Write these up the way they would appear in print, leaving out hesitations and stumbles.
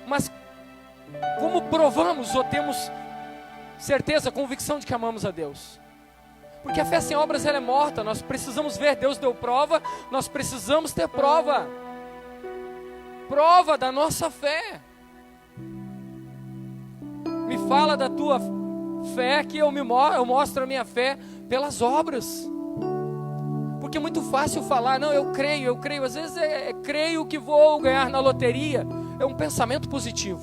Mas como provamos ou temos certeza, convicção de que amamos a Deus? Porque a fé sem obras ela é morta. Nós precisamos ver, Deus deu prova, nós precisamos ter prova. Prova da nossa fé. Me fala da tua fé que eu mostro a minha fé pelas obras. Porque é muito fácil falar, não, eu creio. Às vezes creio que vou ganhar na loteria. É um pensamento positivo.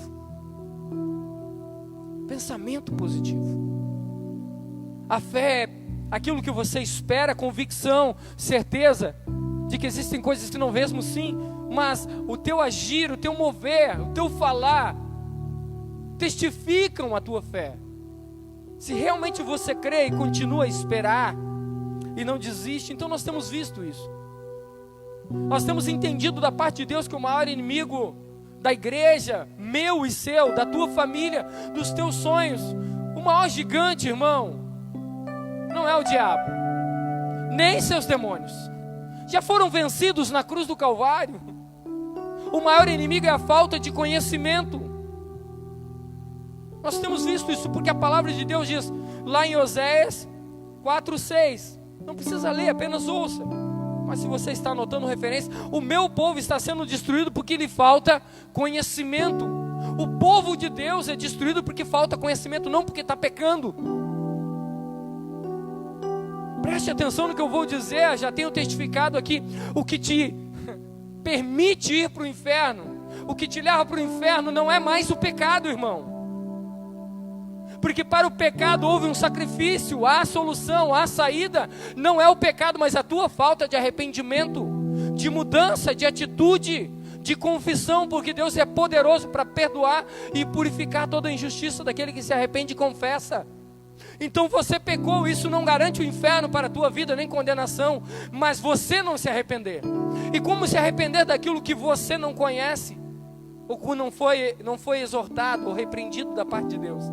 Pensamento positivo. A fé é aquilo que você espera, convicção, certeza de que existem coisas que não vemos, sim, mas o teu agir, o teu mover, o teu falar testificam a tua fé. Se realmente você crê e continua a esperar e não desiste, então nós temos visto isso. Nós temos entendido da parte de Deus que o maior inimigo da igreja, meu e seu, da tua família, dos teus sonhos, o maior gigante, irmão, não é o diabo, nem seus demônios. Já foram vencidos na cruz do Calvário. O maior inimigo é a falta de conhecimento. Nós temos visto isso porque a palavra de Deus diz lá em Oséias 4:6. Não precisa ler, apenas ouça. Mas se você está anotando referência, o meu povo está sendo destruído porque lhe falta conhecimento. O povo de Deus é destruído porque falta conhecimento, não porque está pecando. Preste atenção no que eu vou dizer, já tenho testificado aqui. O que te permite ir para o inferno, o que te leva para o inferno não é mais o pecado, irmão. Porque para o pecado houve um sacrifício, há solução, há saída. Não é o pecado, mas a tua falta de arrependimento, de mudança, de atitude, de confissão, porque Deus é poderoso para perdoar e purificar toda a injustiça daquele que se arrepende e confessa. Então você pecou, isso não garante o inferno para a tua vida, nem condenação, mas você não se arrepender. E como se arrepender daquilo que você não conhece, ou que não foi exortado ou repreendido da parte de Deus?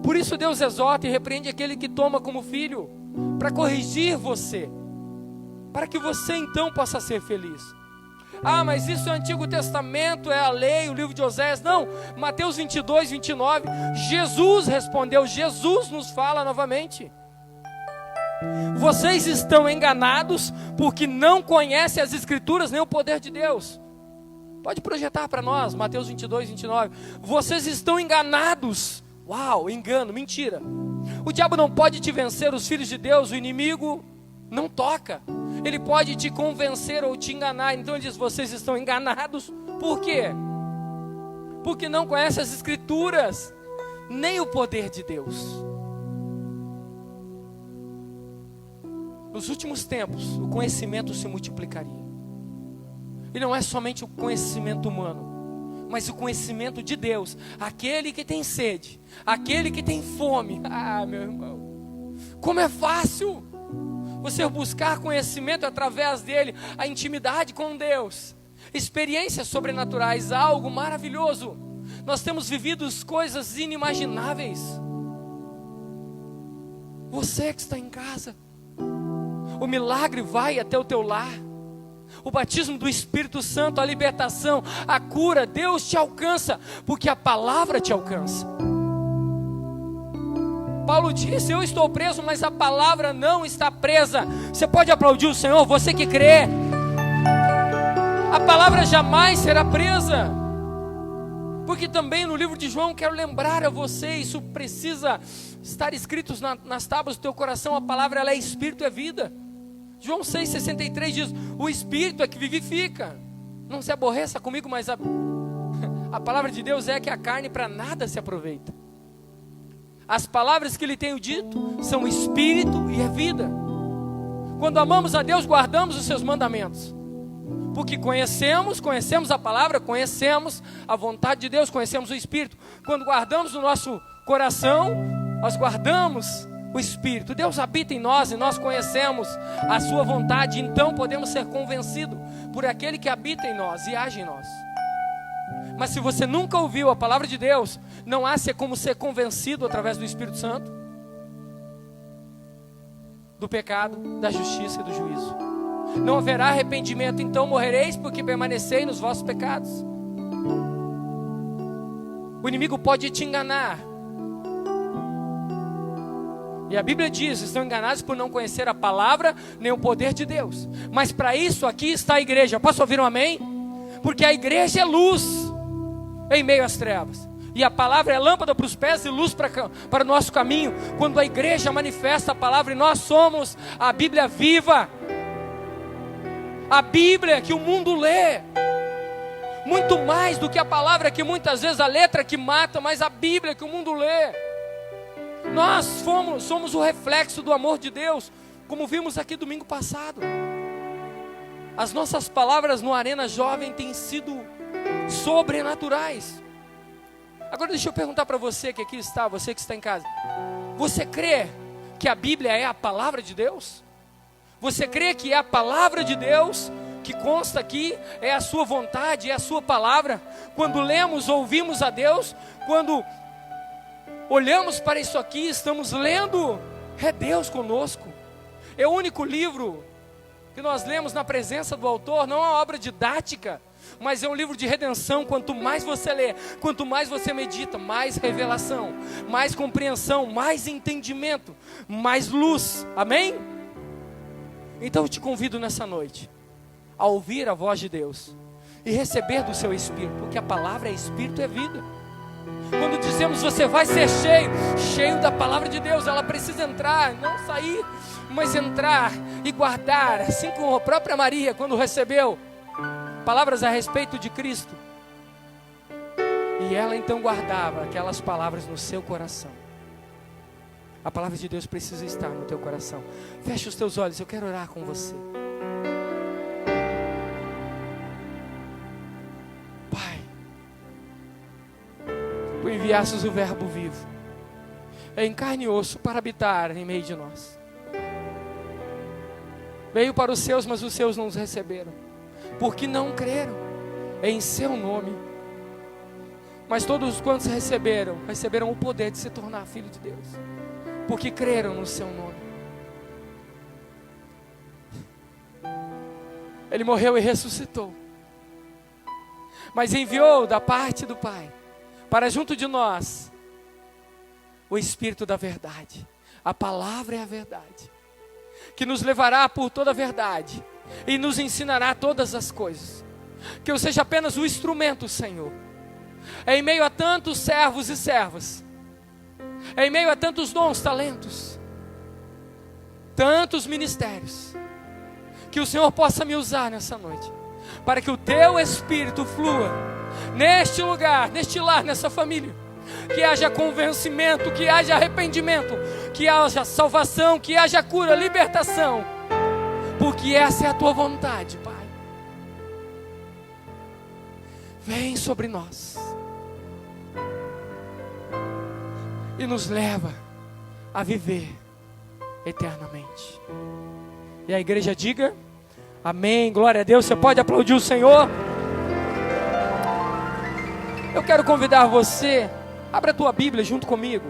Por isso Deus exorta e repreende aquele que toma como filho, para corrigir você, para que você então possa ser feliz. Ah, mas isso é o Antigo Testamento, é a lei, o livro de Oséias. Não, Mateus 22:29, Jesus respondeu, Jesus nos fala novamente. Vocês estão enganados porque não conhecem as Escrituras nem o poder de Deus. Pode projetar para nós, Mateus 22:29. Vocês estão enganados. Uau, engano, mentira. O diabo não pode te vencer, os filhos de Deus, o inimigo não toca. Ele pode te convencer ou te enganar. Então ele diz, vocês estão enganados. Por quê? Porque não conhecem as Escrituras, nem o poder de Deus. Nos últimos tempos, o conhecimento se multiplicaria. E não é somente o conhecimento humano, mas o conhecimento de Deus. Aquele que tem sede, aquele que tem fome. Ah, meu irmão, como é fácil você buscar conhecimento através dele, a intimidade com Deus, experiências sobrenaturais, algo maravilhoso. Nós temos vivido coisas inimagináveis. Você que está em casa, o milagre vai até o teu lar. O batismo do Espírito Santo, a libertação, a cura, Deus te alcança, porque a palavra te alcança. Paulo disse, eu estou preso, mas a palavra não está presa. Você pode aplaudir o Senhor, você que crê. A palavra jamais será presa. Porque também no livro de João, quero lembrar a você, isso precisa estar escrito nas tábuas do teu coração, a palavra ela é Espírito, é vida. João 6,63 diz, o Espírito é que vivifica. Não se aborreça comigo, mas a palavra de Deus é que a carne para nada se aproveita. As palavras que Ele tem dito são Espírito e é vida. Quando amamos a Deus, guardamos os seus mandamentos. Porque conhecemos a palavra, conhecemos a vontade de Deus, conhecemos o Espírito. Quando guardamos no nosso coração, nós guardamos o Espírito. Deus habita em nós e nós conhecemos a sua vontade. Então podemos ser convencidos por aquele que habita em nós e age em nós. Mas se você nunca ouviu a palavra de Deus, não há como ser convencido através do Espírito Santo do pecado, da justiça e do juízo. Não haverá arrependimento, então morrereis porque permaneceis nos vossos pecados. O inimigo pode te enganar. E a Bíblia diz, estão enganados por não conhecer a palavra, nem o poder de Deus. Mas para isso aqui está a igreja. Posso ouvir um amém? Porque a igreja é luz em meio às trevas. E a palavra é lâmpada para os pés e luz para o nosso caminho. Quando a igreja manifesta a palavra e nós somos a Bíblia viva. A Bíblia que o mundo lê. Muito mais do que a palavra que muitas vezes a letra que mata, mas a Bíblia que o mundo lê. Nós somos o reflexo do amor de Deus, como vimos aqui domingo passado. As nossas palavras no Arena Jovem têm sido sobrenaturais. Agora deixa eu perguntar para você que aqui está, você que está em casa. Você crê que a Bíblia é a palavra de Deus? Você crê que é a palavra de Deus que consta aqui, é a sua vontade, é a sua palavra? Quando lemos, ouvimos a Deus, quando olhamos para isso aqui, estamos lendo, é Deus conosco. É o único livro que nós lemos na presença do autor, não é uma obra didática, mas é um livro de redenção. Quanto mais você lê, quanto mais você medita, mais revelação, mais compreensão, mais entendimento, mais luz, amém? Então eu te convido nessa noite, a ouvir a voz de Deus, e receber do seu Espírito, porque a palavra é Espírito e é vida. Quando dizemos você vai ser cheio da palavra de Deus, ela precisa entrar, não sair, mas entrar e guardar, assim como a própria Maria, quando recebeu palavras a respeito de Cristo, e ela então guardava aquelas palavras no seu coração. A palavra de Deus precisa estar no teu coração. Feche os teus olhos, eu quero orar com você. Pai, Tu enviastes o verbo vivo em carne e osso para habitar em meio de nós. Veio para os seus, mas os seus não os receberam, porque não creram em seu nome. Mas todos quantos receberam o poder de se tornar filho de Deus, porque creram no seu nome. Ele morreu e ressuscitou, mas enviou da parte do Pai para junto de nós o Espírito da verdade. A palavra é a verdade, que nos levará por toda a verdade e nos ensinará todas as coisas. Que eu seja apenas o instrumento, Senhor, em meio a tantos servos e servas, em meio a tantos dons, talentos, tantos ministérios, que o Senhor possa me usar nessa noite, para que o Teu Espírito flua neste lugar, neste lar, nessa família. Que haja convencimento, que haja arrependimento, que haja salvação, que haja cura, libertação, porque essa é a Tua vontade, Pai. Vem sobre nós e nos leva a viver eternamente. E a igreja diga amém, glória a Deus. Você pode aplaudir o Senhor? Eu quero convidar você, abra a tua Bíblia junto comigo,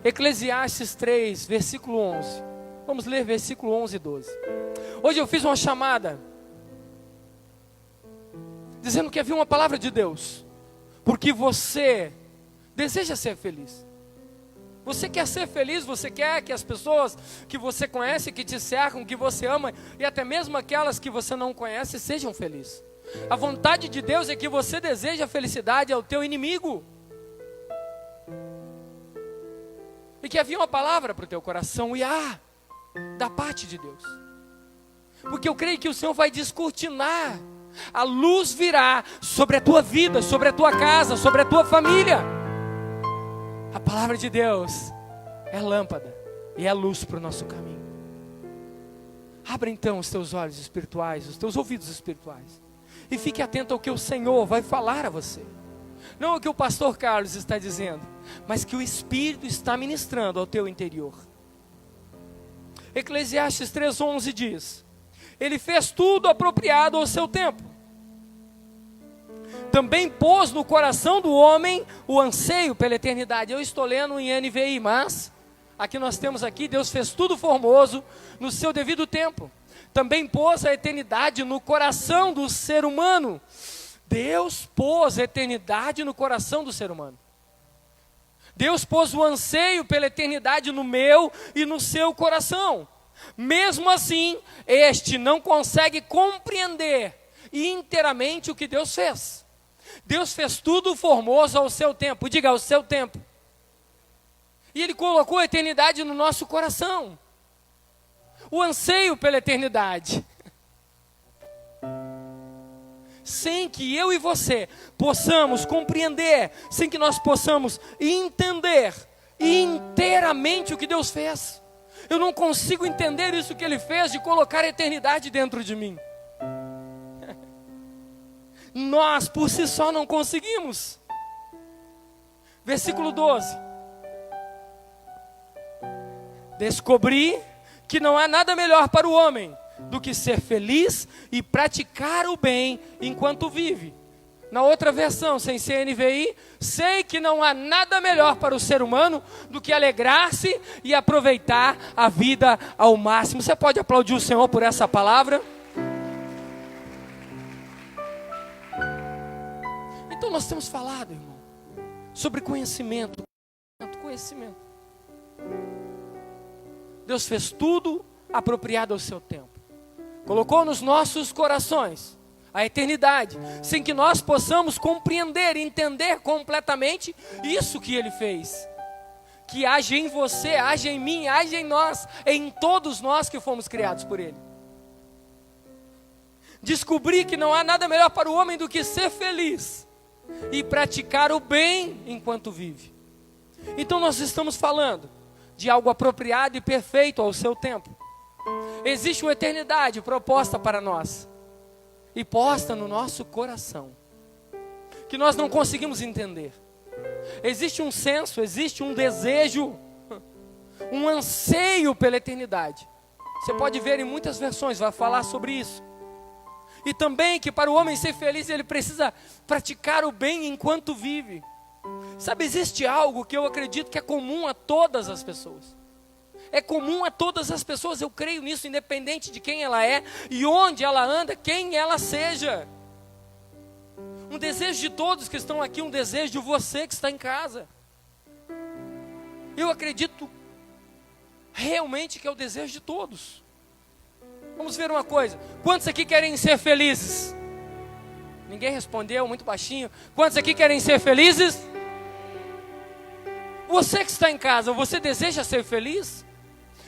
Eclesiastes 3, versículo 11. Vamos ler versículo 11 e 12. Hoje eu fiz uma chamada dizendo que havia uma palavra de Deus, porque você deseja ser feliz. Você quer ser feliz, você quer que as pessoas que você conhece, que te cercam, que você ama, e até mesmo aquelas que você não conhece, sejam felizes. A vontade de Deus é que você deseje a felicidade ao teu inimigo. E que havia uma palavra para o teu coração, e da parte de Deus. Porque eu creio que o Senhor vai descortinar. A luz virá sobre a tua vida, sobre a tua casa, sobre a tua família. A palavra de Deus é lâmpada e é luz para o nosso caminho. Abra então os teus olhos espirituais, os teus ouvidos espirituais, e fique atento ao que o Senhor vai falar a você. Não o que o pastor Carlos está dizendo, mas que o Espírito está ministrando ao teu interior. Eclesiastes 3:11 diz: Ele fez tudo apropriado ao seu tempo. Também pôs no coração do homem o anseio pela eternidade. Eu estou lendo em NVI, mas aqui nós temos Deus fez tudo formoso no seu devido tempo. Também pôs a eternidade no coração do ser humano. Deus pôs a eternidade no coração do ser humano. Deus pôs o anseio pela eternidade no meu e no seu coração. Mesmo assim, este não consegue compreender inteiramente o que Deus fez. Deus fez tudo formoso ao seu tempo. Diga, ao seu tempo. E Ele colocou a eternidade no nosso coração. O anseio pela eternidade. Sem que eu e você possamos compreender, sem que nós possamos entender inteiramente o que Deus fez. Eu não consigo entender isso que Ele fez de colocar a eternidade dentro de mim. Nós por si só não conseguimos. Versículo 12. Descobri que não há nada melhor para o homem do que ser feliz e praticar o bem enquanto vive. Na outra versão, sem ser NVI, sei que não há nada melhor para o ser humano do que alegrar-se e aproveitar a vida ao máximo. Você pode aplaudir o Senhor por essa palavra? Então nós temos falado, irmão, sobre conhecimento. Deus fez tudo apropriado ao seu tempo. Colocou nos nossos corações a eternidade, sem que nós possamos compreender, entender completamente isso que Ele fez. Que age em você, age em mim, age em nós, em todos nós que fomos criados por Ele. Descobri que não há nada melhor para o homem do que ser feliz e praticar o bem enquanto vive. Então nós estamos falando de algo apropriado e perfeito ao seu tempo. Existe uma eternidade proposta para nós e posta no nosso coração, que nós não conseguimos entender. Existe um senso, existe um desejo, um anseio pela eternidade. Você pode ver em muitas versões, vai falar sobre isso. E também que para o homem ser feliz, ele precisa praticar o bem enquanto vive. Sabe, existe algo que eu acredito que é comum a todas as pessoas. É comum a todas as pessoas, eu creio nisso, independente de quem ela é e onde ela anda, quem ela seja. Um desejo de todos que estão aqui, um desejo de você que está em casa. Eu acredito realmente que é o desejo de todos. Vamos ver uma coisa, quantos aqui querem ser felizes? Ninguém respondeu, muito baixinho. Quantos aqui querem ser felizes? Você que está em casa, você deseja ser feliz?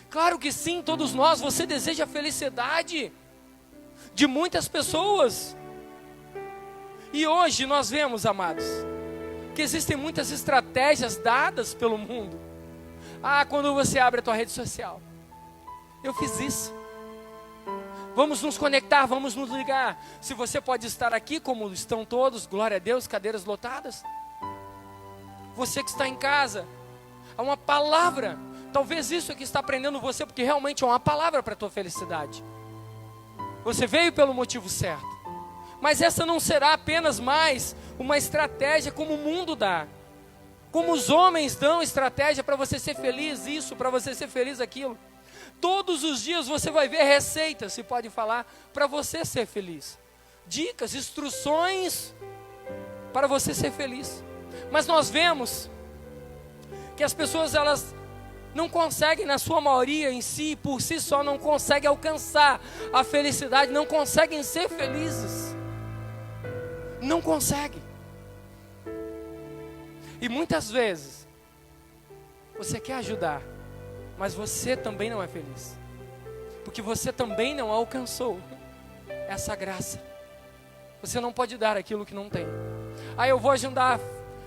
Claro que sim, todos nós. Você deseja a felicidade de muitas pessoas. E hoje nós vemos, amados, que existem muitas estratégias dadas pelo mundo. Quando você abre a tua rede social, eu fiz isso. Vamos nos conectar, vamos nos ligar. Se você pode estar aqui, como estão todos, glória a Deus, cadeiras lotadas. Você que está em casa, há uma palavra. Talvez isso aqui está prendendo você, porque realmente é uma palavra para a tua felicidade. Você veio pelo motivo certo. Mas essa não será apenas mais uma estratégia como o mundo dá. Como os homens dão estratégia para você ser feliz isso, para você ser feliz aquilo. Todos os dias você vai ver receitas, se pode falar, para você ser feliz. Dicas, instruções para você ser feliz. Mas nós vemos que as pessoas, elas não conseguem, na sua maioria em si, por si só, não conseguem alcançar a felicidade, não conseguem ser felizes. Não conseguem. E muitas vezes, você quer ajudar, mas você também não é feliz, porque você também não alcançou essa graça. Você não pode dar aquilo que não tem. Eu vou ajudar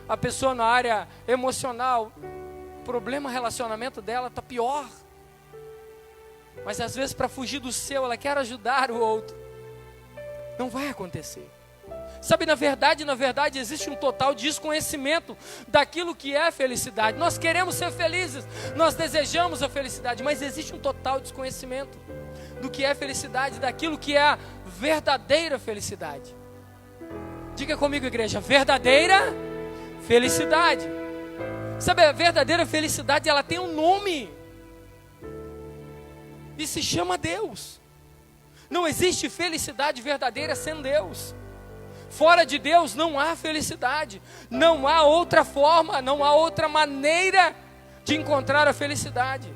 a pessoa na área emocional, o problema, relacionamento dela está pior, mas às vezes para fugir do seu, ela quer ajudar o outro. Não vai acontecer. Sabe, na verdade existe um total desconhecimento daquilo que é felicidade. Nós queremos ser felizes, nós desejamos a felicidade, mas existe um total desconhecimento do que é felicidade, daquilo que é a verdadeira felicidade. Diga comigo, igreja, verdadeira felicidade. Sabe, a verdadeira felicidade, ela tem um nome, e se chama Deus. Não existe felicidade verdadeira sem Deus. Fora de Deus não há felicidade, não há outra forma, não há outra maneira de encontrar a felicidade.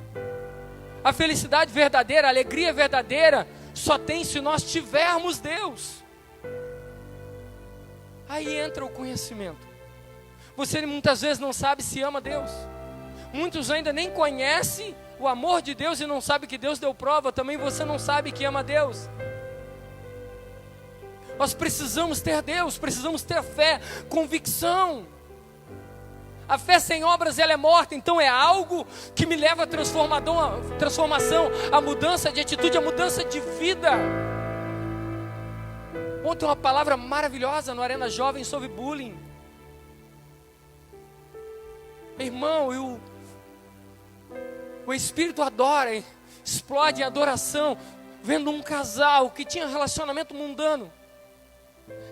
A felicidade verdadeira, a alegria verdadeira, só tem se nós tivermos Deus. Aí entra o conhecimento. Você muitas vezes não sabe se ama Deus. Muitos ainda nem conhecem o amor de Deus e não sabem que Deus deu prova. Também você não sabe que ama Deus. Nós precisamos ter Deus, precisamos ter fé, convicção. A fé sem obras ela é morta, então é algo que me leva a transformação, a mudança de atitude, a mudança de vida. Ontem uma palavra maravilhosa no Arena Jovem sobre bullying. Irmão, o Espírito adora, explode em adoração, vendo um casal que tinha relacionamento mundano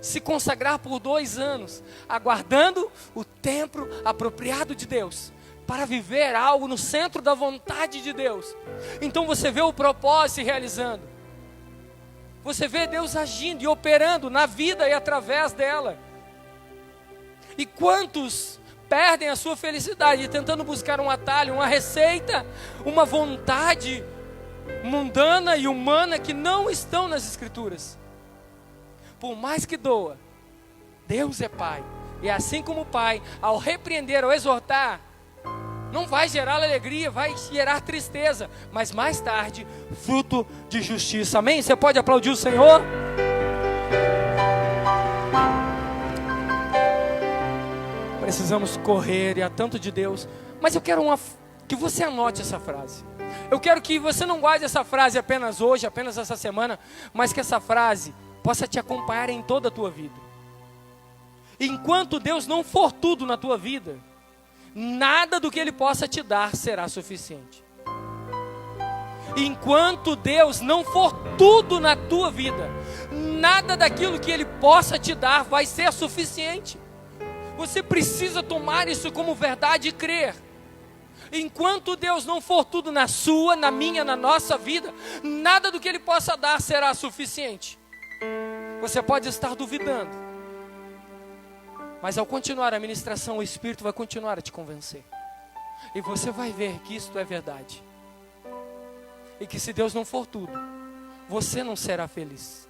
se consagrar por 2 anos, aguardando o tempo apropriado de Deus, para viver algo no centro da vontade de Deus. Então você vê o propósito se realizando, você vê Deus agindo e operando na vida e através dela. E quantos perdem a sua felicidade tentando buscar um atalho, uma receita, uma vontade mundana e humana que não estão nas Escrituras. Por mais que doa, Deus é Pai. E assim como o Pai, ao repreender, ao exortar, não vai gerar alegria, vai gerar tristeza, mas mais tarde, fruto de justiça. Amém? Você pode aplaudir o Senhor? Precisamos correr e há tanto de Deus. Mas eu quero que você anote essa frase. Eu quero que você não guarde essa frase apenas hoje, apenas essa semana, mas que essa frase possa te acompanhar em toda a tua vida. Enquanto Deus não for tudo na tua vida, nada do que Ele possa te dar será suficiente. Enquanto Deus não for tudo na tua vida, nada daquilo que Ele possa te dar vai ser suficiente. Você precisa tomar isso como verdade e crer. Enquanto Deus não for tudo na sua, na minha, na nossa vida, nada do que Ele possa dar será suficiente. Você pode estar duvidando, mas ao continuar a ministração, o Espírito vai continuar a te convencer. E você vai ver que isto é verdade. E que se Deus não for tudo, você não será feliz.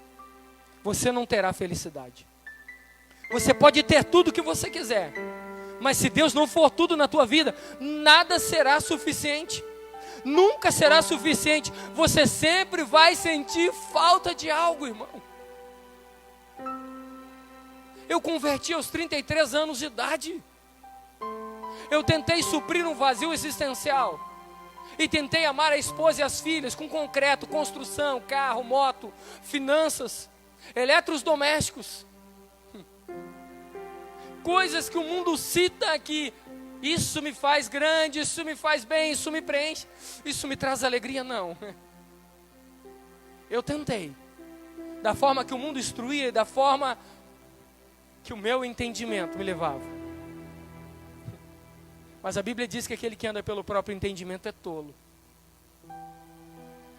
Você não terá felicidade. Você pode ter tudo o que você quiser, mas se Deus não for tudo na tua vida, nada será suficiente. Nunca será suficiente. Você sempre vai sentir falta de algo, irmão. Eu converti aos 33 anos de idade. Eu tentei suprir um vazio existencial. E tentei amar a esposa e as filhas com concreto, construção, carro, moto, finanças, eletrodomésticos. Coisas que o mundo cita que isso me faz grande, isso me faz bem, isso me preenche, isso me traz alegria. Não. Eu tentei. Da forma que o mundo instruía, da forma que o meu entendimento me levava. Mas a Bíblia diz que aquele que anda pelo próprio entendimento é tolo.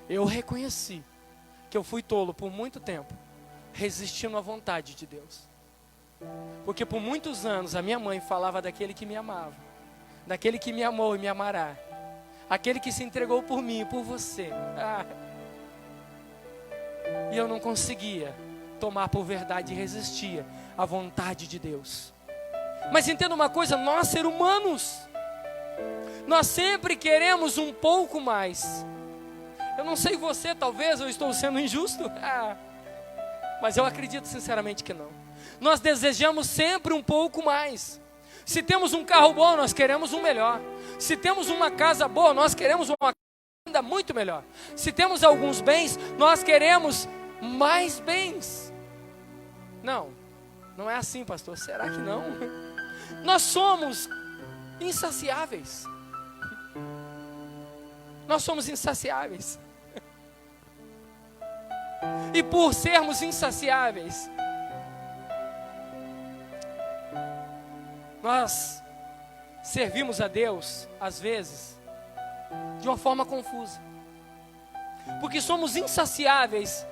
Eu reconheci que eu fui tolo por muito tempo, resistindo à vontade de Deus. Porque por muitos anos a minha mãe falava daquele que me amava, daquele que me amou e me amará, aquele que se entregou por mim e por você. E eu não conseguia tomar por verdade e resistia à vontade de Deus. Mas entenda uma coisa, nós seres humanos, nós sempre queremos um pouco mais. Eu não sei você, talvez eu estou sendo injusto, mas eu acredito sinceramente que não. Nós desejamos sempre um pouco mais. Se temos um carro bom, nós queremos um melhor. Se temos uma casa boa, nós queremos uma casa ainda muito melhor. Se temos alguns bens, nós queremos mais bens. Não é assim, pastor. Será que não? Nós somos insaciáveis. Nós somos insaciáveis. E por sermos insaciáveis, nós servimos a Deus, às vezes, de uma forma confusa. Porque somos insaciáveis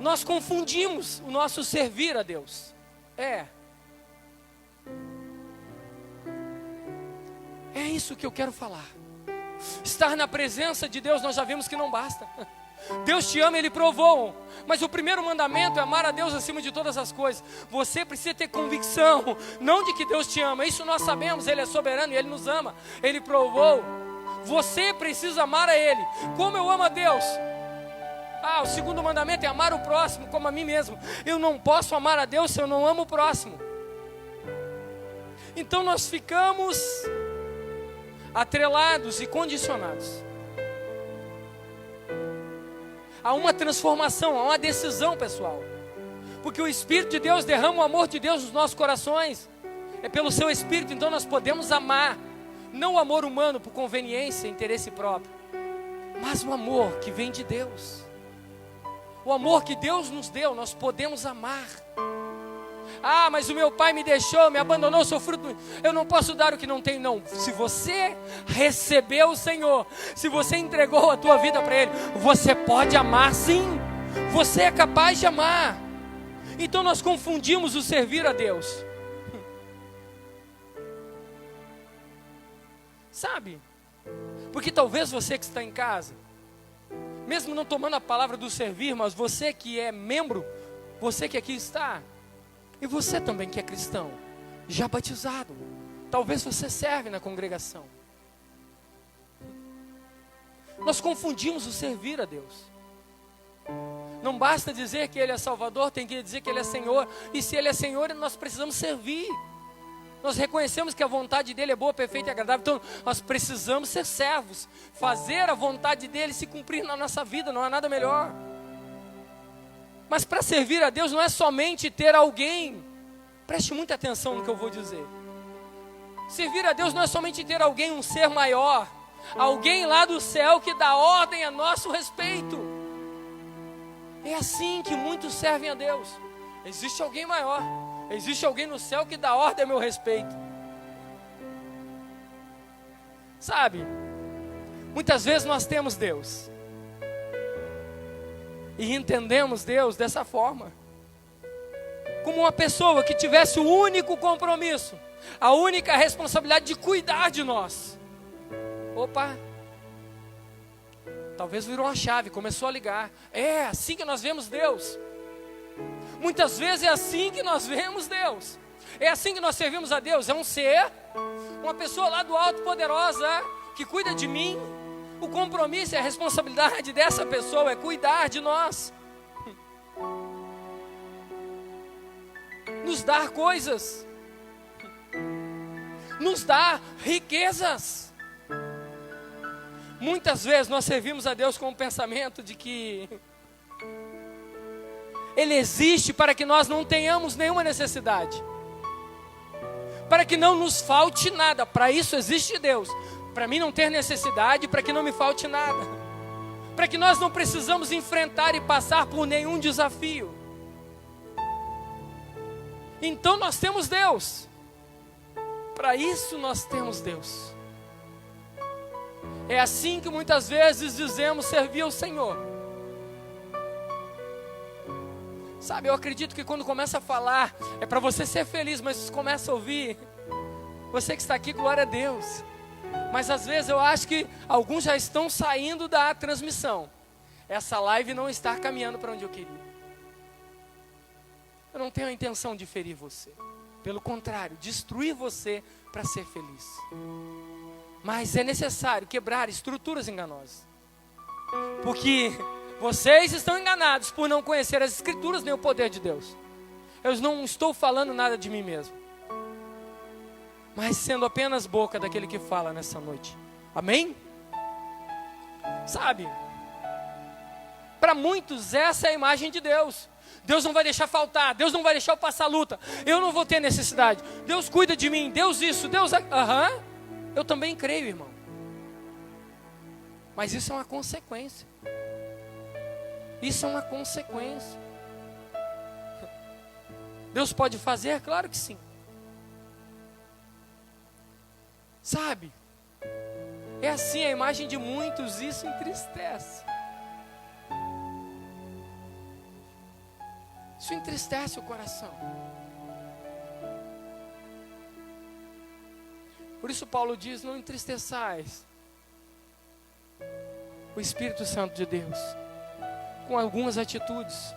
Nós confundimos o nosso servir a Deus. É isso que eu quero falar. Estar na presença de Deus, nós já vimos que não basta. Deus te ama, Ele provou. Mas o primeiro mandamento é amar a Deus acima de todas as coisas. Você precisa ter convicção, não de que Deus te ama. Isso nós sabemos, Ele é soberano e Ele nos ama. Ele provou. Você precisa amar a Ele. Como eu amo a Deus? O segundo mandamento é amar o próximo como a mim mesmo. Eu não posso amar a Deus se eu não amo o próximo. Então nós ficamos atrelados e condicionados há uma transformação, há uma decisão, pessoal. Porque o Espírito de Deus derrama o amor de Deus nos nossos corações. É pelo seu Espírito, então nós podemos amar. Não o amor humano por conveniência e interesse próprio, mas o amor que vem de Deus. O amor que Deus nos deu, nós podemos amar. Mas o meu pai me deixou, me abandonou, sou fruto. Eu não posso dar o que não tenho, não. Se você recebeu o Senhor, se você entregou a tua vida para Ele, você pode amar sim. Você é capaz de amar. Então nós confundimos o servir a Deus. Sabe? Porque talvez você que está em casa, mesmo não tomando a palavra do servir, mas você que é membro, você que aqui está, e você também que é cristão, já batizado, talvez você serve na congregação. Nós confundimos o servir a Deus. Não basta dizer que Ele é Salvador, tem que dizer que Ele é Senhor. E se Ele é Senhor, nós precisamos servir. Nós reconhecemos que a vontade dEle é boa, perfeita e agradável. Então nós precisamos ser servos, fazer a vontade dEle se cumprir na nossa vida. Não há nada melhor. Mas para servir a Deus não é somente ter alguém. Preste muita atenção no que eu vou dizer. Servir a Deus não é somente ter alguém, um ser maior, alguém lá do céu que dá ordem a nosso respeito. É assim que muitos servem a Deus. Existe alguém maior, existe alguém no céu que dá ordem a meu respeito. Sabe, muitas vezes nós temos Deus e entendemos Deus dessa forma, como uma pessoa que tivesse o único compromisso, a única responsabilidade de cuidar de nós. Opa, talvez virou uma chave, começou a ligar. É assim que nós vemos Deus. Muitas vezes é assim que nós vemos Deus. É assim que nós servimos a Deus. É um ser, uma pessoa lá do alto, poderosa, que cuida de mim. O compromisso e a responsabilidade dessa pessoa é cuidar de nós, nos dar coisas, nos dar riquezas. Muitas vezes nós servimos a Deus com o pensamento de que Ele existe para que nós não tenhamos nenhuma necessidade, para que não nos falte nada. Para isso existe Deus, para mim não ter necessidade, para que não me falte nada, para que nós não precisamos enfrentar e passar por nenhum desafio. Então nós temos Deus, para isso nós temos Deus. É assim que muitas vezes dizemos servir ao Senhor. Sabe, eu acredito que quando começa a falar, é para você ser feliz, mas você começa a ouvir, você que está aqui, glória a Deus. Mas às vezes eu acho que alguns já estão saindo da transmissão. Essa live não está caminhando para onde eu queria. Eu não tenho a intenção de ferir você. Pelo contrário, destruir você para ser feliz. Mas é necessário quebrar estruturas enganosas. Porque vocês estão enganados por não conhecer as Escrituras nem o poder de Deus. Eu não estou falando nada de mim mesmo, mas sendo apenas boca daquele que fala nessa noite. Amém? Sabe, para muitos essa é a imagem de Deus. Deus não vai deixar faltar, Deus não vai deixar eu passar luta, eu não vou ter necessidade, Deus cuida de mim, Deus isso, Deus... Eu também creio, irmão. Mas isso é uma consequência. Isso é uma consequência. Deus pode fazer? Claro que sim. Sabe, é assim a imagem de muitos, isso entristece. Isso entristece o coração. Por isso Paulo diz: não entristeçais o Espírito Santo de Deus com algumas atitudes.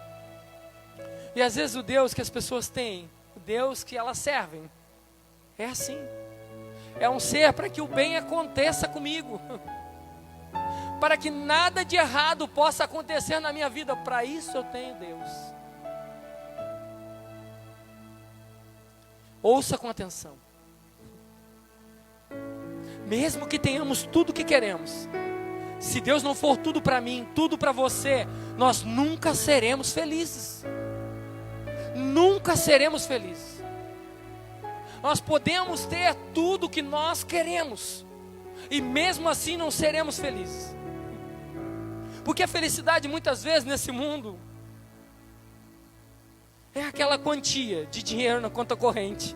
E às vezes o Deus que as pessoas têm, o Deus que elas servem, é assim. É um ser para que o bem aconteça comigo, para que nada de errado possa acontecer na minha vida. Para isso eu tenho Deus. Ouça com atenção. Mesmo que tenhamos tudo o que queremos, se Deus não for tudo para mim, tudo para você, nós nunca seremos felizes. Nunca seremos felizes. Nós podemos ter tudo o que nós queremos, e mesmo assim não seremos felizes. Porque a felicidade muitas vezes nesse mundo é aquela quantia de dinheiro na conta corrente.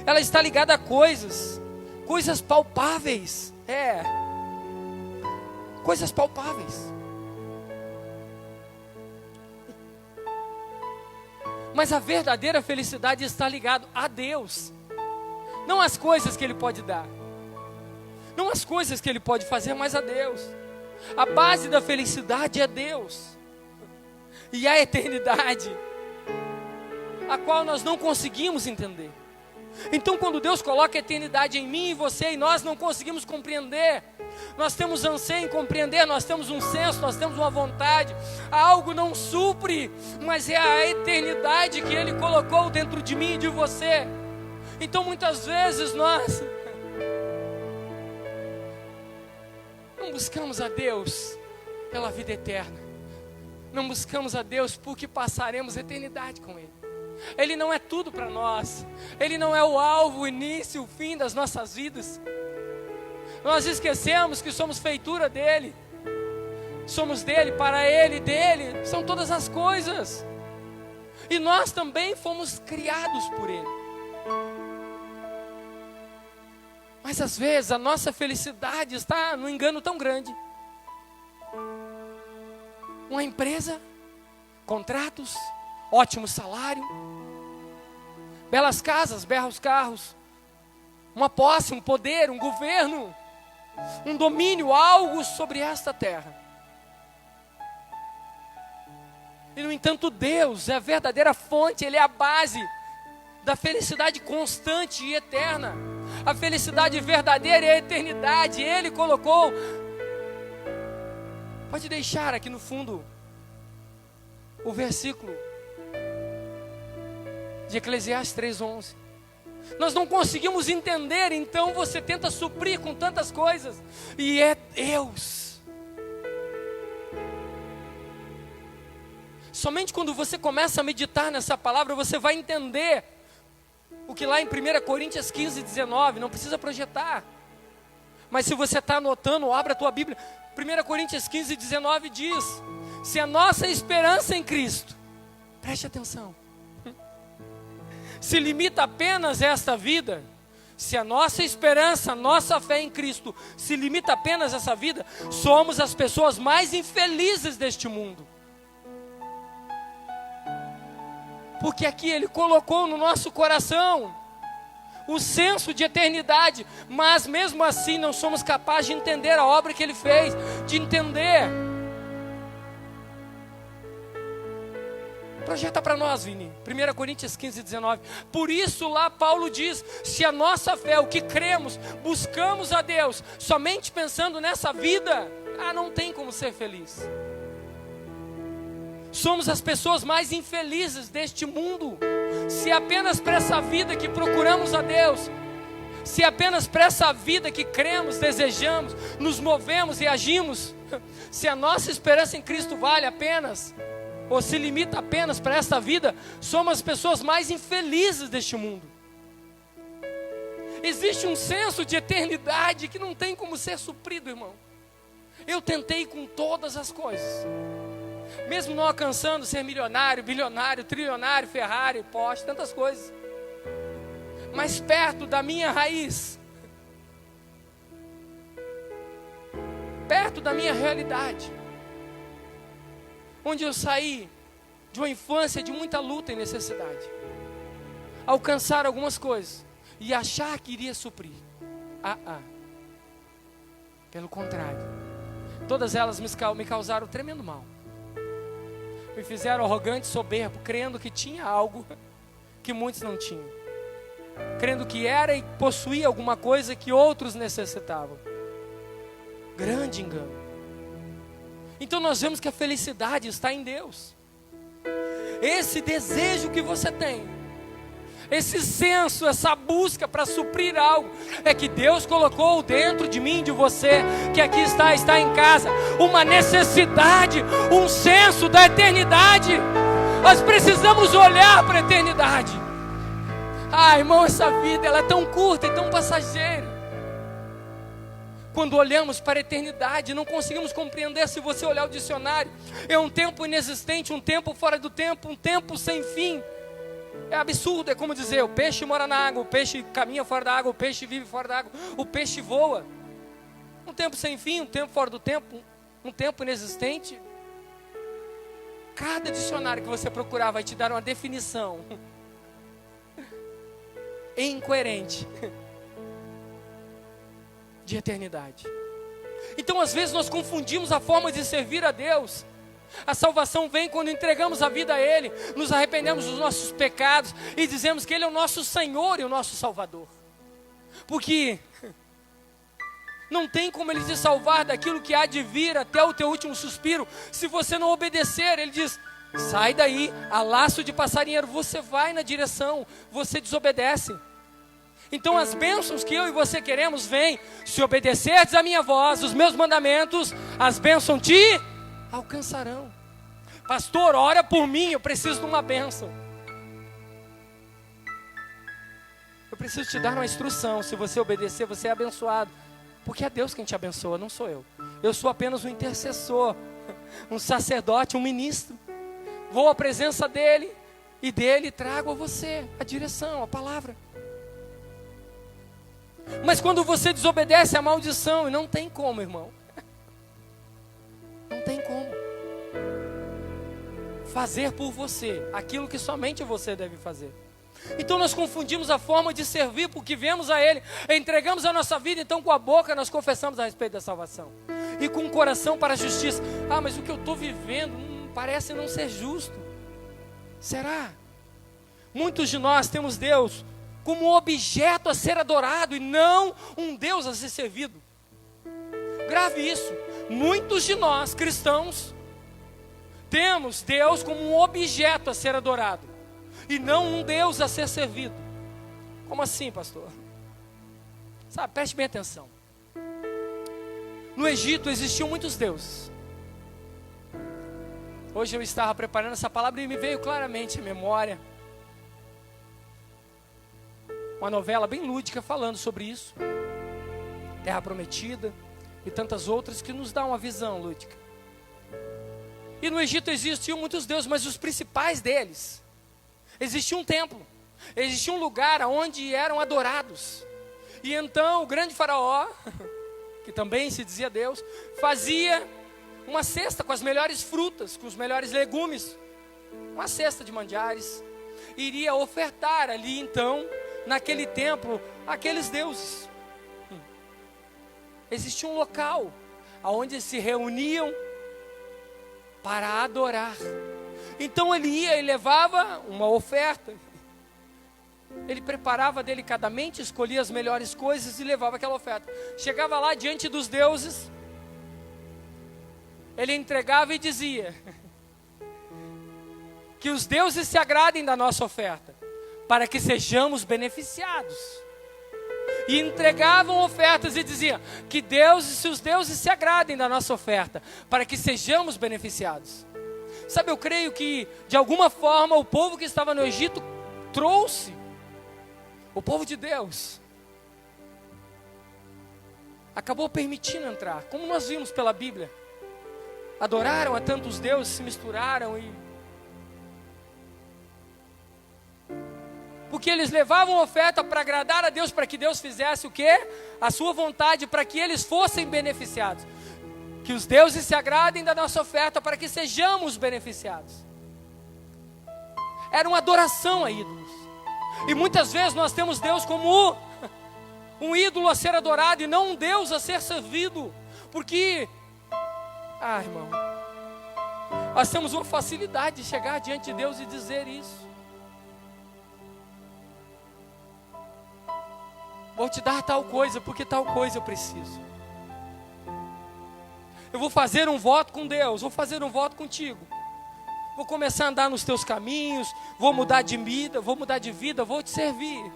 Ela está ligada a coisas palpáveis. Coisas palpáveis. Mas a verdadeira felicidade está ligada a Deus, não às coisas que Ele pode dar, não às coisas que Ele pode fazer, mas a Deus. A base da felicidade é Deus, e a eternidade, a qual nós não conseguimos entender. Então quando Deus coloca a eternidade em mim e você, e nós não conseguimos compreender, nós temos anseio em compreender, nós temos um senso, nós temos uma vontade, algo não supre, mas é a eternidade que Ele colocou dentro de mim e de você. Então muitas vezes nós não buscamos a Deus pela vida eterna, não buscamos a Deus porque passaremos a eternidade com Ele. Ele não é tudo para nós, Ele não é o alvo, o início, o fim das nossas vidas. Nós esquecemos que somos feitura dEle, somos dEle, para Ele, dEle são todas as coisas, e nós também fomos criados por Ele. Mas às vezes a nossa felicidade está num engano tão grande. Uma empresa, contratos, ótimo salário, belas casas, belos carros, uma posse, um poder, um governo, um domínio, algo sobre esta terra. E no entanto Deus é a verdadeira fonte, Ele é a base da felicidade constante e eterna. A felicidade verdadeira é a eternidade. Ele colocou. Pode deixar aqui no fundo o versículo de Eclesiastes 3:11. Nós não conseguimos entender, então você tenta suprir com tantas coisas, e é Deus. Somente quando você começa a meditar nessa palavra, você vai entender o que lá em 1 Coríntios 15:19, não precisa projetar, mas se você está anotando, abra a tua Bíblia. 1 Coríntios 15:19 diz: se a nossa esperança em Cristo, preste atenção, se limita apenas a esta vida, se a nossa esperança, a nossa fé em Cristo se limita apenas a essa vida, somos as pessoas mais infelizes deste mundo. Porque aqui Ele colocou no nosso coração o senso de eternidade, mas mesmo assim não somos capazes de entender a obra que Ele fez, de entender. Projeta para nós, Vini, 1 Coríntios 15:19. Por isso lá Paulo diz: se a nossa fé, o que cremos, buscamos a Deus, somente pensando nessa vida, não tem como ser feliz. Somos as pessoas mais infelizes deste mundo, se apenas para essa vida que procuramos a Deus, se apenas para essa vida que cremos, desejamos, nos movemos e agimos, se a nossa esperança em Cristo vale apenas, ou se limita apenas para esta vida, somos as pessoas mais infelizes deste mundo. Existe um senso de eternidade que não tem como ser suprido, irmão. Eu tentei com todas as coisas, mesmo não alcançando ser milionário, bilionário, trilionário, Ferrari, Porsche, tantas coisas, mas perto da minha raiz, perto da minha realidade, onde eu saí de uma infância de muita luta e necessidade, alcançar algumas coisas e achar que iria suprir. Pelo contrário, todas elas me causaram tremendo mal. Me fizeram arrogante, soberbo, crendo que tinha algo que muitos não tinham, crendo que era e possuía alguma coisa que outros necessitavam. Grande engano. Então nós vemos que a felicidade está em Deus. Esse desejo que você tem, esse senso, essa busca para suprir algo, é que Deus colocou dentro de mim, de você, que aqui está em casa, uma necessidade, um senso da eternidade. Nós precisamos olhar para a eternidade. Irmão, essa vida ela é tão curta e tão passageira. Quando olhamos para a eternidade, não conseguimos compreender. Se você olhar o dicionário, é um tempo inexistente, um tempo fora do tempo, um tempo sem fim. É absurdo, é como dizer, o peixe mora na água, o peixe caminha fora da água, o peixe vive fora da água, o peixe voa. Um tempo sem fim, um tempo fora do tempo, um tempo inexistente. Cada dicionário que você procurar vai te dar uma definição incoerente de eternidade. Então às vezes nós confundimos a forma de servir a Deus. A salvação vem quando entregamos a vida a Ele, nos arrependemos dos nossos pecados e dizemos que Ele é o nosso Senhor e o nosso Salvador. Porque não tem como Ele te salvar daquilo que há de vir até o teu último suspiro, se você não obedecer. Ele diz, sai daí, a laço de passarinheiro, você vai na direção, você desobedece. Então as bênçãos que eu e você queremos vêm, se obedecerdes a minha voz, os meus mandamentos, as bênçãos te alcançarão. Pastor, ora por mim, eu preciso de uma bênção. Eu preciso te dar uma instrução. Se você obedecer, você é abençoado, porque é Deus quem te abençoa, não sou eu. Eu sou apenas um intercessor, um sacerdote, um ministro. Vou à presença dele e dele trago a você a direção, a palavra. Mas quando você desobedece, a maldição, e não tem como, irmão. Não tem como fazer por você aquilo que somente você deve fazer. Então nós confundimos a forma de servir, porque vemos a Ele, entregamos a nossa vida, então com a boca nós confessamos a respeito da salvação, e com o coração para a justiça. Mas o que eu estou vivendo parece não ser justo. Será? Muitos de nós temos Deus como um objeto a ser adorado e não um Deus a ser servido. Grave isso. Muitos de nós, cristãos, temos Deus como um objeto a ser adorado e não um Deus a ser servido. Como assim, pastor? Sabe, preste bem atenção. No Egito existiam muitos deuses. Hoje eu estava preparando essa palavra e me veio claramente à memória uma novela bem lúdica falando sobre isso, Terra Prometida e tantas outras, que nos dá uma visão lúdica. E no Egito existiam muitos deuses, mas os principais deles, existia um templo, existia um lugar onde eram adorados. E então o grande faraó, que também se dizia Deus, fazia uma cesta com as melhores frutas, com os melhores legumes, uma cesta de manjares, iria ofertar ali então, naquele templo, aqueles deuses. Existia um local onde se reuniam para adorar. Então ele ia e levava uma oferta. Ele preparava delicadamente, escolhia as melhores coisas e levava aquela oferta. Chegava lá diante dos deuses, ele entregava e dizia que os deuses se agradem da nossa oferta, para que sejamos beneficiados. E entregavam ofertas e diziam que se os deuses se agradem da nossa oferta, para que sejamos beneficiados. Sabe, eu creio que de alguma forma o povo que estava no Egito trouxe o povo de Deus, acabou permitindo entrar, como nós vimos pela Bíblia. Adoraram a tantos deuses, se misturaram porque eles levavam oferta para agradar a Deus, para que Deus fizesse o quê? A sua vontade, para que eles fossem beneficiados. Que os deuses se agradem da nossa oferta, para que sejamos beneficiados. era uma adoração a ídolos. E muitas vezes nós temos Deus como um ídolo a ser adorado e não um Deus a ser servido. Porque, irmão, nós temos uma facilidade de chegar diante de Deus e dizer isso. Vou te dar tal coisa, porque tal coisa eu preciso. Eu vou fazer um voto com Deus, vou fazer um voto contigo. Vou começar a andar nos teus caminhos, vou mudar de vida, vou te servir.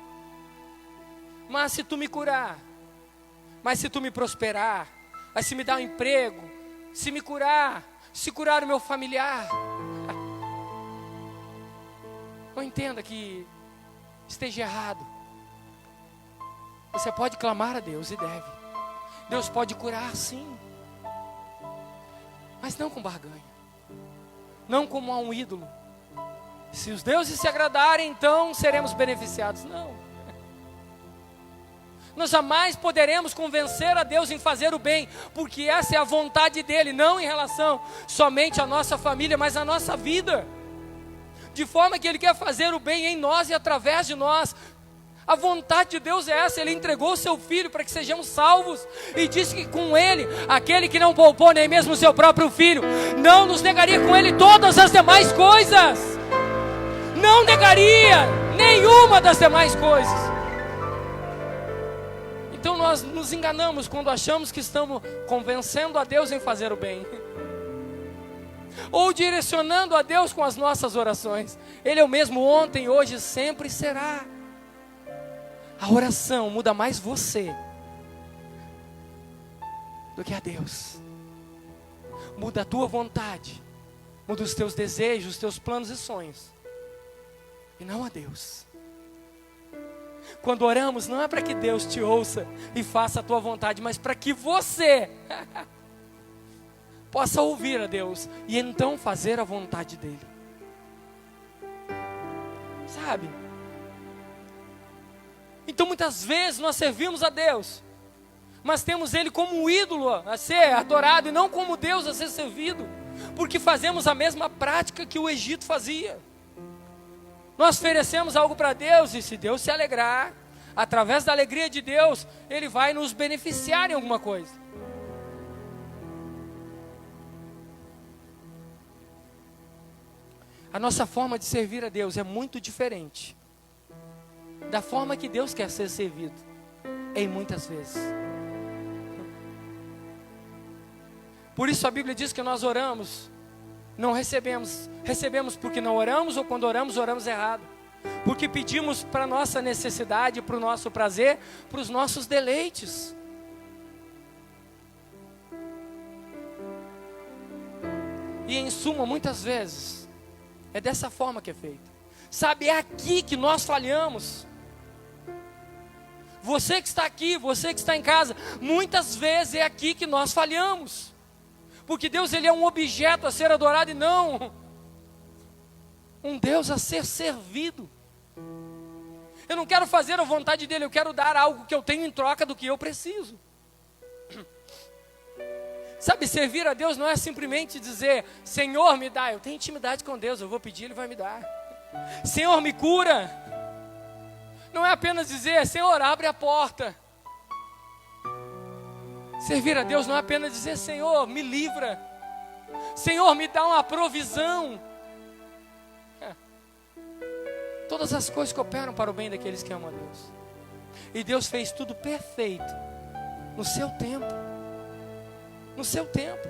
Mas se tu me curar, mas se tu me prosperar, mas se me dar um emprego, se me curar, se curar o meu familiar, não entenda que esteja errado. Você pode clamar a Deus e deve. Deus pode curar sim, mas não com barganha, não como a um ídolo. Se os deuses se agradarem, então seremos beneficiados. Não. Nós jamais poderemos convencer a Deus em fazer o bem, porque essa é a vontade dEle, não em relação somente à nossa família, mas à nossa vida. De forma que Ele quer fazer o bem em nós e através de nós. A vontade de Deus é essa. Ele entregou o seu Filho para que sejamos salvos, e disse que com Ele, aquele que não poupou nem mesmo o seu próprio Filho, não nos negaria com Ele todas as demais coisas. Não negaria nenhuma das demais coisas. Então nós nos enganamos quando achamos que estamos convencendo a Deus em fazer o bem, ou direcionando a Deus com as nossas orações. Ele é o mesmo ontem, hoje, sempre será. A oração muda mais você do que a Deus. Muda a tua vontade, muda os teus desejos, os teus planos e sonhos, e não a Deus. Quando oramos, não é para que Deus te ouça e faça a tua vontade, mas para que você possa ouvir a Deus e então fazer a vontade dEle. Sabe? Então muitas vezes nós servimos a Deus, mas temos Ele como um ídolo a ser adorado e não como Deus a ser servido, porque fazemos a mesma prática que o Egito fazia. Nós oferecemos algo para Deus, e se Deus se alegrar, através da alegria de Deus, Ele vai nos beneficiar em alguma coisa. A nossa forma de servir a Deus é muito diferente da forma que Deus quer ser servido, em muitas vezes. Por isso a Bíblia diz que nós oramos, não recebemos porque não oramos, ou quando oramos, oramos errado, porque pedimos para a nossa necessidade, para o nosso prazer, para os nossos deleites. E em suma, muitas vezes, é dessa forma que é feito. Sabe, é aqui que nós falhamos. Você que está aqui, você que está em casa, muitas vezes é aqui que nós falhamos. Porque Deus, Ele é um objeto a ser adorado e não um Deus a ser servido. Eu não quero fazer a vontade dEle, eu quero dar algo que eu tenho em troca do que eu preciso. Sabe, servir a Deus não é simplesmente dizer: Senhor, me dá. Eu tenho intimidade com Deus, eu vou pedir, Ele vai me dar. Senhor, me cura. Não é apenas dizer: Senhor, abre a porta. Servir a Deus não é apenas dizer: Senhor, me livra. Senhor, me dá uma provisão. Todas as coisas cooperam para o bem daqueles que amam a Deus. E Deus fez tudo perfeito, no seu tempo. No seu tempo.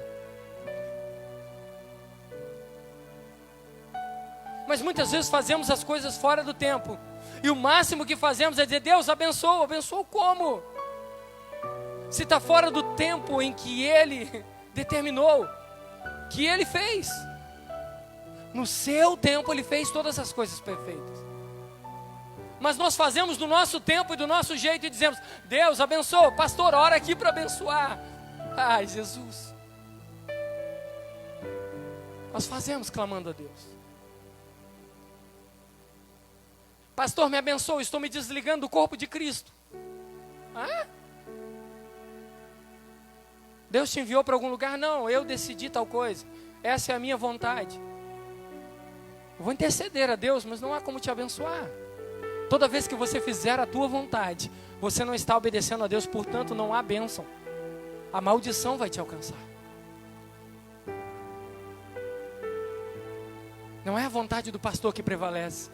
Mas muitas vezes fazemos as coisas fora do tempo. E o máximo que fazemos é dizer: Deus, abençoa. Abençoa como? Se está fora do tempo em que Ele determinou, que Ele fez. No seu tempo Ele fez todas as coisas perfeitas. Mas nós fazemos do nosso tempo e do nosso jeito e dizemos: Deus, abençoa. Pastor, ora aqui para abençoar. Ai, Jesus. Nós fazemos clamando a Deus. Pastor, me abençoa, estou me desligando do corpo de Cristo. Deus te enviou para algum lugar? Não, eu decidi tal coisa. Essa é a minha vontade. Eu vou interceder a Deus, mas não há como te abençoar. Toda vez que você fizer a tua vontade, você não está obedecendo a Deus, portanto não há bênção. A maldição vai te alcançar. Não é a vontade do pastor que prevalece.